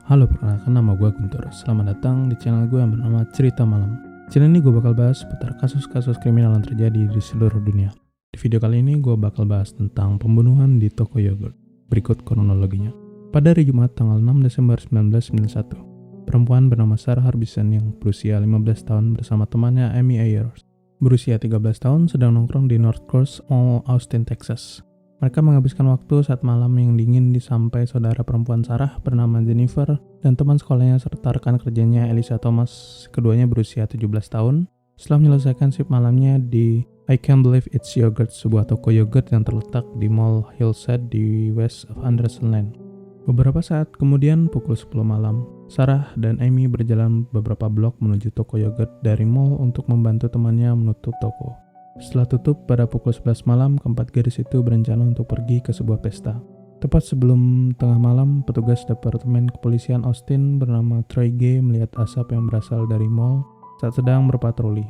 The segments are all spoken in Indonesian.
Halo, perkenalkan nama gue Guntur. Selamat datang di channel gue yang bernama Cerita Malam. Channel ini gue bakal bahas seputar kasus-kasus kriminal yang terjadi di seluruh dunia. Di video kali ini gue bakal bahas tentang pembunuhan di toko yogurt. Berikut kronologinya. Pada hari Jumat tanggal 6 Desember 1991, perempuan bernama Sarah Harbison yang berusia 15 tahun bersama temannya Amy Ayers, berusia 13 tahun, sedang nongkrong di North Coast Mall, Austin, Texas. Mereka menghabiskan waktu saat malam yang dingin sampai saudara perempuan Sarah bernama Jennifer dan teman sekolahnya serta rekan kerjanya Elisa Thomas, keduanya berusia 17 tahun, setelah menyelesaikan shift malamnya di I Can't Believe It's Yogurt, sebuah toko yogurt yang terletak di Mall Hillside di West of Anderson Lane. Beberapa saat kemudian, pukul 10 malam, Sarah dan Amy berjalan beberapa blok menuju toko yogurt dari mall untuk membantu temannya menutup toko. Setelah tutup pada pukul 11 malam, keempat gadis itu berencana untuk pergi ke sebuah pesta. Tepat sebelum tengah malam, petugas Departemen Kepolisian Austin bernama Troy G melihat asap yang berasal dari mall saat sedang berpatroli.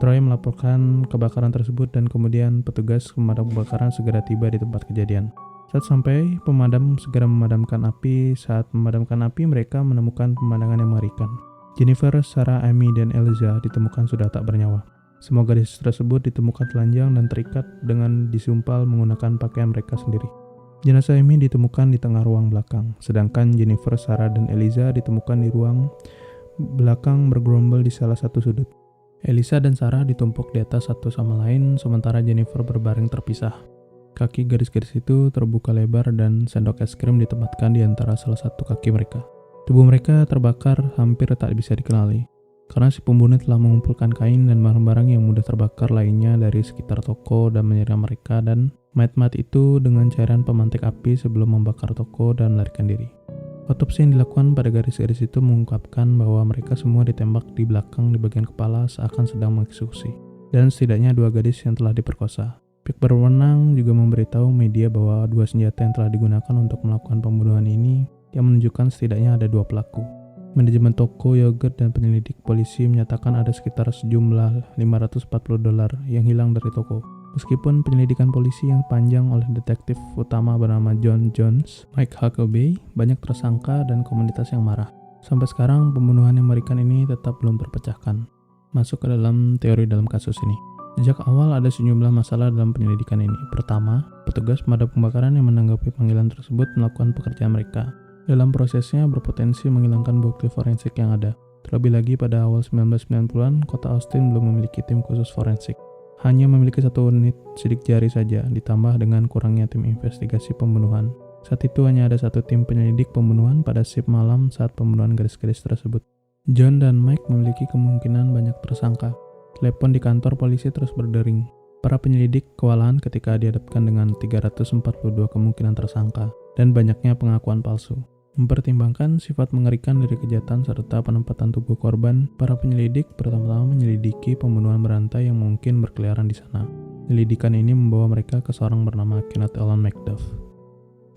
Troy melaporkan kebakaran tersebut dan kemudian petugas pemadam kebakaran segera tiba di tempat kejadian. Saat sampai, pemadam segera memadamkan api. Saat memadamkan api, mereka menemukan pemandangan yang mengerikan. Jennifer, Sarah, Amy, dan Eliza ditemukan sudah tak bernyawa. Semua gadis tersebut ditemukan telanjang dan terikat dengan disumpal menggunakan pakaian mereka sendiri. Jenazah Amy ditemukan di tengah ruang belakang, sedangkan Jennifer, Sarah, dan Eliza ditemukan di ruang belakang bergerombol di salah satu sudut. Elisa dan Sarah ditumpuk di atas satu sama lain, sementara Jennifer berbaring terpisah. Kaki gadis-gadis itu terbuka lebar dan sendok es krim ditempatkan di antara salah satu kaki mereka. Tubuh mereka terbakar hampir tak bisa dikenali, karena si pembunuh telah mengumpulkan kain dan barang-barang yang mudah terbakar lainnya dari sekitar toko dan menyiram mereka dan mayat-mayat itu dengan cairan pemantik api sebelum membakar toko dan melarikan diri. Otopsi yang dilakukan pada gadis-gadis itu mengungkapkan bahwa mereka semua ditembak di belakang di bagian kepala seakan sedang mengeksekusi, dan setidaknya 2 gadis yang telah diperkosa. Pihak berwenang juga memberitahu media bahwa 2 senjata yang telah digunakan untuk melakukan pembunuhan ini yang menunjukkan setidaknya ada 2 pelaku. Manajemen toko yogurt dan penyelidik polisi menyatakan ada sekitar sejumlah $540 yang hilang dari toko. Meskipun penyelidikan polisi yang panjang oleh detektif utama bernama John Jones, Mike Huckabee, banyak tersangka dan komunitas yang marah. Sampai sekarang, pembunuhan yang mengerikan ini tetap belum terpecahkan. Masuk ke dalam teori dalam kasus ini. Sejak awal ada sejumlah masalah dalam penyelidikan ini. Pertama, petugas pemadam kebakaran yang menanggapi panggilan tersebut melakukan pekerjaan mereka. Dalam prosesnya berpotensi menghilangkan bukti forensik yang ada. Terlebih lagi pada awal 1990-an, kota Austin belum memiliki tim khusus forensik. Hanya memiliki 1 unit sidik jari saja, ditambah dengan kurangnya tim investigasi pembunuhan. Saat itu hanya ada 1 tim penyelidik pembunuhan pada shift malam saat pembunuhan gadis-gadis tersebut. John dan Mike memiliki kemungkinan banyak tersangka. Telepon di kantor polisi terus berdering. Para penyelidik kewalahan ketika dihadapkan dengan 342 kemungkinan tersangka dan banyaknya pengakuan palsu. Mempertimbangkan sifat mengerikan dari kejahatan serta penempatan tubuh korban, para penyelidik pertama-tama menyelidiki pembunuhan berantai yang mungkin berkeliaran di sana. Penyelidikan ini membawa mereka ke seorang bernama Kenneth Allen McDuff.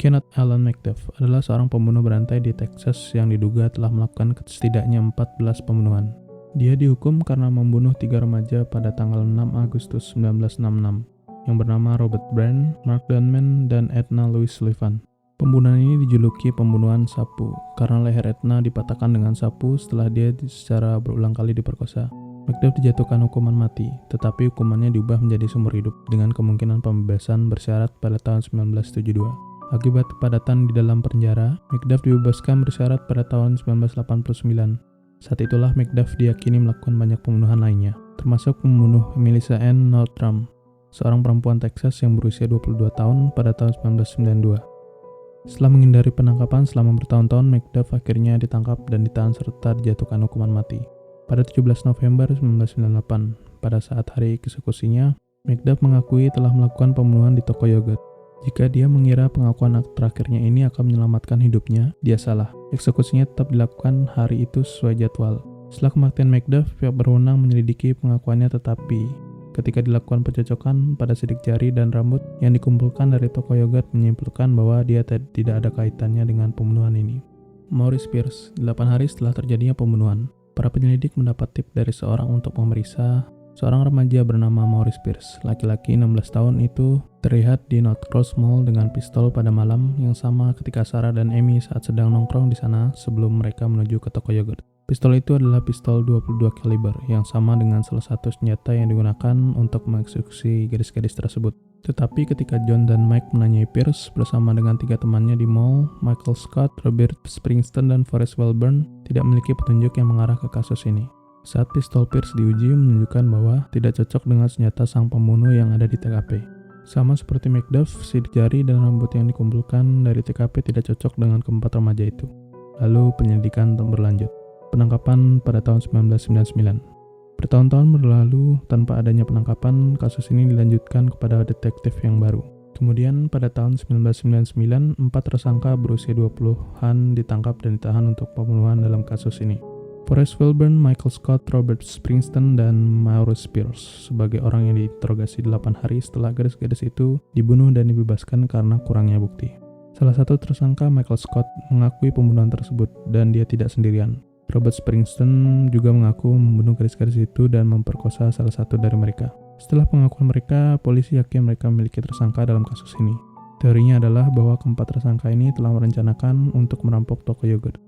Kenneth Allen McDuff adalah seorang pembunuh berantai di Texas yang diduga telah melakukan setidaknya 14 pembunuhan. Dia dihukum karena membunuh 3 remaja pada tanggal 6 Agustus 1966 yang bernama Robert Brand, Mark Dunman, dan Edna Louise Sullivan. Pembunuhan ini dijuluki pembunuhan sapu karena leher Edna dipatahkan dengan sapu setelah dia secara berulang kali diperkosa. McDuff dijatuhkan hukuman mati, tetapi hukumannya diubah menjadi seumur hidup dengan kemungkinan pembebasan bersyarat pada tahun 1972. Akibat kepadatan di dalam penjara, McDuff dibebaskan bersyarat pada tahun 1989. Saat itulah McDuff diyakini melakukan banyak pembunuhan lainnya, termasuk membunuh Melissa Ann Northam, seorang perempuan Texas yang berusia 22 tahun pada tahun 1992. Setelah menghindari penangkapan selama bertahun-tahun, McDuff akhirnya ditangkap dan ditahan serta dijatuhkan hukuman mati. Pada 17 November 1998, pada saat hari eksekusinya, McDuff mengakui telah melakukan pembunuhan di toko yogurt. Jika dia mengira pengakuan terakhirnya ini akan menyelamatkan hidupnya, dia salah. Eksekusinya tetap dilakukan hari itu sesuai jadwal. Setelah kematian McDuff, pihak berwenang menyelidiki pengakuannya, tetapi ketika dilakukan pencocokan pada sidik jari dan rambut yang dikumpulkan dari toko yogurt menyimpulkan bahwa dia tidak ada kaitannya dengan pembunuhan ini. Maurice Pierce, 8 hari setelah terjadinya pembunuhan, para penyelidik mendapat tip dari seorang untuk memeriksa Seorang remaja bernama Maurice Pierce, laki-laki 16 tahun itu terlihat di North Cross Mall dengan pistol pada malam yang sama ketika Sarah dan Amy saat sedang nongkrong di sana sebelum mereka menuju ke toko yogurt. Pistol itu adalah pistol 22 kaliber yang sama dengan salah satu senjata yang digunakan untuk mengeksekusi gadis-gadis tersebut. Tetapi ketika John dan Mike menanyai Pierce bersama dengan 3 temannya di mall, Michael Scott, Robert Springsteen, dan Forrest Wilburn tidak memiliki petunjuk yang mengarah ke kasus ini. Saat pistol Pierce diuji menunjukkan bahwa tidak cocok dengan senjata sang pembunuh yang ada di TKP. Sama seperti McDuff, sidik jari dan rambut yang dikumpulkan dari TKP tidak cocok dengan keempat remaja itu. Lalu penyelidikan berlanjut. Penangkapan pada tahun 1999. Bertahun-tahun berlalu tanpa adanya penangkapan, kasus ini dilanjutkan kepada detektif yang baru. Kemudian pada tahun 1999, 4 tersangka berusia 20-an ditangkap dan ditahan untuk pembunuhan dalam kasus ini. Forrest Wilburn, Michael Scott, Robert Springsteen, dan Maurice Pierce sebagai orang yang diinterogasi 8 hari setelah gadis-gadis itu dibunuh dan dibebaskan karena kurangnya bukti. Salah satu tersangka, Michael Scott, mengakui pembunuhan tersebut dan dia tidak sendirian. Robert Springsteen juga mengaku membunuh gadis-gadis itu dan memperkosa salah satu dari mereka. Setelah pengakuan mereka, polisi yakin mereka memiliki tersangka dalam kasus ini. Teorinya adalah bahwa keempat tersangka ini telah merencanakan untuk merampok toko yogurt.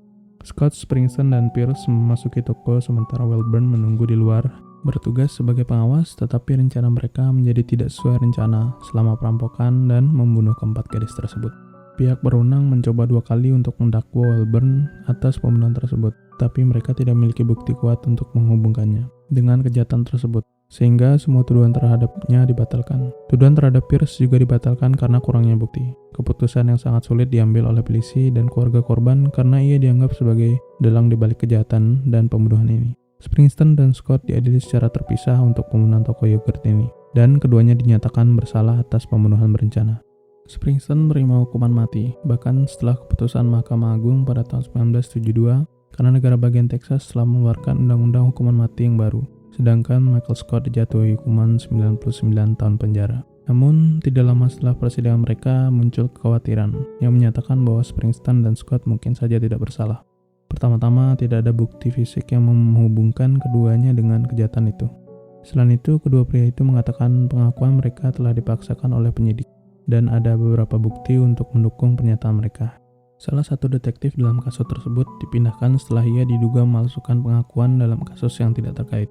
Scott, Springsteen, dan Pierce memasuki toko sementara Wilburn menunggu di luar, bertugas sebagai pengawas, tetapi rencana mereka menjadi tidak sesuai rencana selama perampokan dan membunuh keempat gadis tersebut. Pihak berwenang mencoba 2 kali untuk mendakwa Wilburn atas pembunuhan tersebut, tapi mereka tidak memiliki bukti kuat untuk menghubungkannya dengan kejahatan tersebut, sehingga semua tuduhan terhadapnya dibatalkan. Tuduhan terhadap Pierce juga dibatalkan karena kurangnya bukti. Keputusan yang sangat sulit diambil oleh polisi dan keluarga korban karena ia dianggap sebagai dalang di balik kejahatan dan pembunuhan ini. Springsteen dan Scott diadili secara terpisah untuk pembunuhan toko yogurt ini, dan keduanya dinyatakan bersalah atas pembunuhan berencana. Springsteen menerima hukuman mati, bahkan setelah keputusan Mahkamah Agung pada tahun 1972 karena negara bagian Texas telah mengeluarkan undang-undang hukuman mati yang baru, sedangkan Michael Scott dijatuhi hukuman 99 tahun penjara. Namun, tidak lama setelah persidangan mereka muncul kekhawatiran yang menyatakan bahwa Springsteen dan Scott mungkin saja tidak bersalah. Pertama-tama, tidak ada bukti fisik yang menghubungkan keduanya dengan kejahatan itu. Selain itu, kedua pria itu mengatakan pengakuan mereka telah dipaksakan oleh penyidik, dan ada beberapa bukti untuk mendukung pernyataan mereka. Salah satu detektif dalam kasus tersebut dipindahkan setelah ia diduga memalsukan pengakuan dalam kasus yang tidak terkait.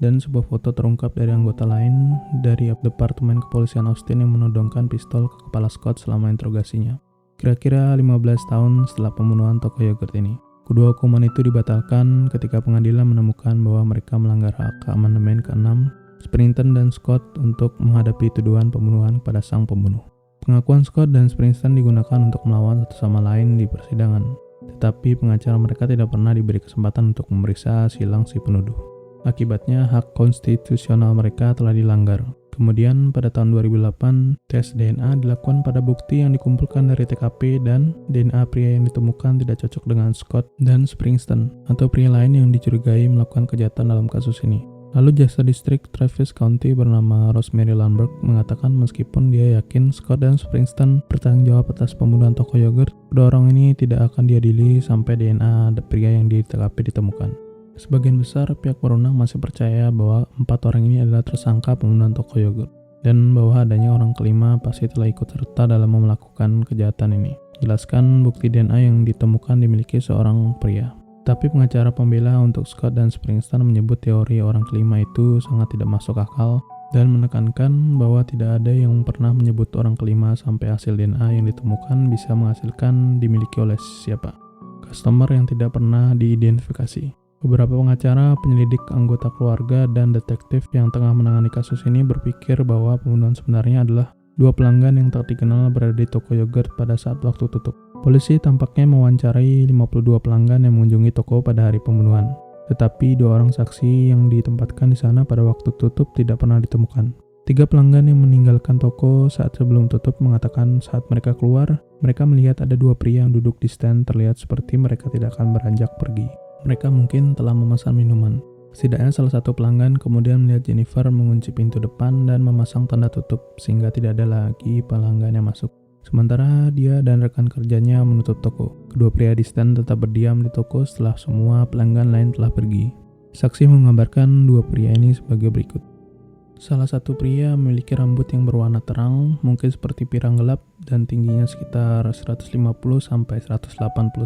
Dan sebuah foto terungkap dari anggota lain dari Departemen Kepolisian Austin yang menodongkan pistol ke kepala Scott selama interogasinya. Kira-kira 15 tahun setelah pembunuhan toko yogurt ini. Kedua hukuman itu dibatalkan ketika pengadilan menemukan bahwa mereka melanggar hak amandemen ke-6 Springsteen dan Scott untuk menghadapi tuduhan pembunuhan pada sang pembunuh. Pengakuan Scott dan Springsteen digunakan untuk melawan satu sama lain di persidangan, tetapi pengacara mereka tidak pernah diberi kesempatan untuk memeriksa silang si penuduh. Akibatnya, hak konstitusional mereka telah dilanggar. Kemudian, pada tahun 2008, tes DNA dilakukan pada bukti yang dikumpulkan dari TKP dan DNA pria yang ditemukan tidak cocok dengan Scott dan Springsteen atau pria lain yang dicurigai melakukan kejahatan dalam kasus ini. Lalu jaksa distrik Travis County bernama Rosemary Lambert mengatakan meskipun dia yakin Scott dan Springsteen bertanggung jawab atas pembunuhan toko yogurt, kedua orang ini tidak akan diadili sampai DNA pria yang di TKP ditemukan. Sebagian besar pihak berwenang masih percaya bahwa 4 orang ini adalah tersangka pembunuhan toko yogurt, dan bahwa adanya orang kelima pasti telah ikut serta dalam melakukan kejahatan ini. Jelaskan bukti DNA yang ditemukan dimiliki seorang pria. Tapi pengacara pembela untuk Scott dan Springsteen menyebut teori orang kelima itu sangat tidak masuk akal dan menekankan bahwa tidak ada yang pernah menyebut orang kelima sampai hasil DNA yang ditemukan bisa menghasilkan dimiliki oleh siapa. Customer yang tidak pernah diidentifikasi. Beberapa pengacara, penyelidik, anggota keluarga, dan detektif yang tengah menangani kasus ini berpikir bahwa pembunuhan sebenarnya adalah 2 pelanggan yang tak dikenal berada di toko yogurt pada saat waktu tutup. Polisi tampaknya mewawancarai 52 pelanggan yang mengunjungi toko pada hari pembunuhan. Tetapi 2 orang saksi yang ditempatkan di sana pada waktu tutup tidak pernah ditemukan. 3 pelanggan yang meninggalkan toko saat sebelum tutup mengatakan saat mereka keluar, mereka melihat ada 2 pria yang duduk di stand terlihat seperti mereka tidak akan beranjak pergi. Mereka mungkin telah memesan minuman. Setidaknya salah satu pelanggan kemudian melihat Jennifer mengunci pintu depan dan memasang tanda tutup sehingga tidak ada lagi pelanggan yang masuk. Sementara dia dan rekan kerjanya menutup toko. Kedua pria di stand tetap berdiam di toko setelah semua pelanggan lain telah pergi. Saksi menggambarkan 2 pria ini sebagai berikut. Salah satu pria memiliki rambut yang berwarna terang, mungkin seperti pirang gelap, dan tingginya sekitar 150-180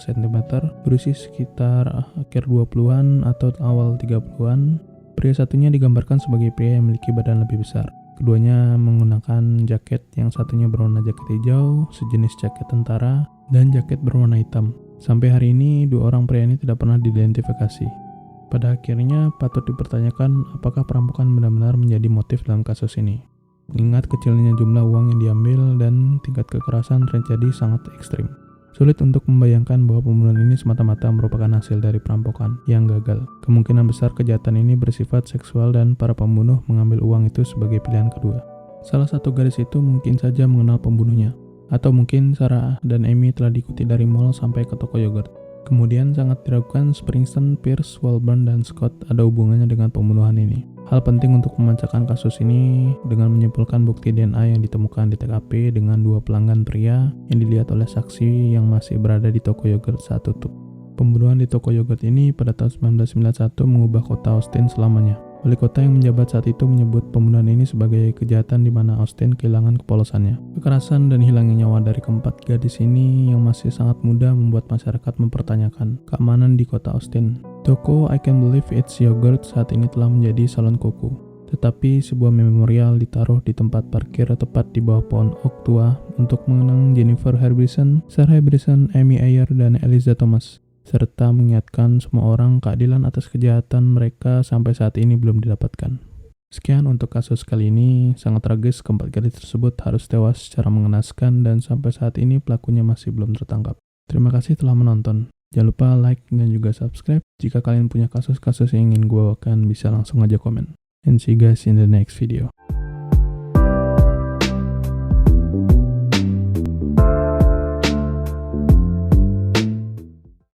cm, berusia sekitar akhir 20-an atau awal 30-an. Pria satunya digambarkan sebagai pria yang memiliki badan lebih besar. Keduanya menggunakan jaket, yang satunya berwarna jaket hijau, sejenis jaket tentara, dan jaket berwarna hitam. Sampai hari ini, dua orang pria ini tidak pernah diidentifikasi. Pada akhirnya, patut dipertanyakan apakah perampokan benar-benar menjadi motif dalam kasus ini. Mengingat kecilnya jumlah uang yang diambil dan tingkat kekerasan terjadi sangat ekstrim. Sulit untuk membayangkan bahwa pembunuhan ini semata-mata merupakan hasil dari perampokan yang gagal. Kemungkinan besar kejahatan ini bersifat seksual dan para pembunuh mengambil uang itu sebagai pilihan kedua. Salah satu gadis itu mungkin saja mengenal pembunuhnya. Atau mungkin Sarah dan Amy telah diikuti dari mall sampai ke toko yogurt. Kemudian sangat diragukan Springsteen, Pierce, Wilburn, dan Scott ada hubungannya dengan pembunuhan ini. Hal penting untuk memecahkan kasus ini dengan menyimpulkan bukti DNA yang ditemukan di TKP dengan dua pelanggan pria yang dilihat oleh saksi yang masih berada di toko yogurt saat tutup. Pembunuhan di toko yogurt ini pada tahun 1991 mengubah kota Austin selamanya. Wali kota yang menjabat saat itu menyebut pembunuhan ini sebagai kejahatan di mana Austin kehilangan kepolosannya. Kekerasan dan hilangnya nyawa dari keempat gadis ini yang masih sangat muda membuat masyarakat mempertanyakan keamanan di kota Austin. Toko I Can't Believe It's Yogurt saat ini telah menjadi salon kuku. Tetapi sebuah memorial ditaruh di tempat parkir tepat di bawah pohon oak tua untuk mengenang Jennifer Harbison, Sarah Harbison, Amy Ayer, dan Eliza Thomas, serta mengingatkan semua orang keadilan atas kejahatan mereka sampai saat ini belum didapatkan. Sekian untuk kasus kali ini. Sangat tragis, keempat gadis tersebut harus tewas secara mengenaskan dan sampai saat ini pelakunya masih belum tertangkap. Terima kasih telah menonton. Jangan lupa like dan juga subscribe. Jika kalian punya kasus-kasus yang ingin gue bawakan, bisa langsung aja komen. And see you guys in the next video.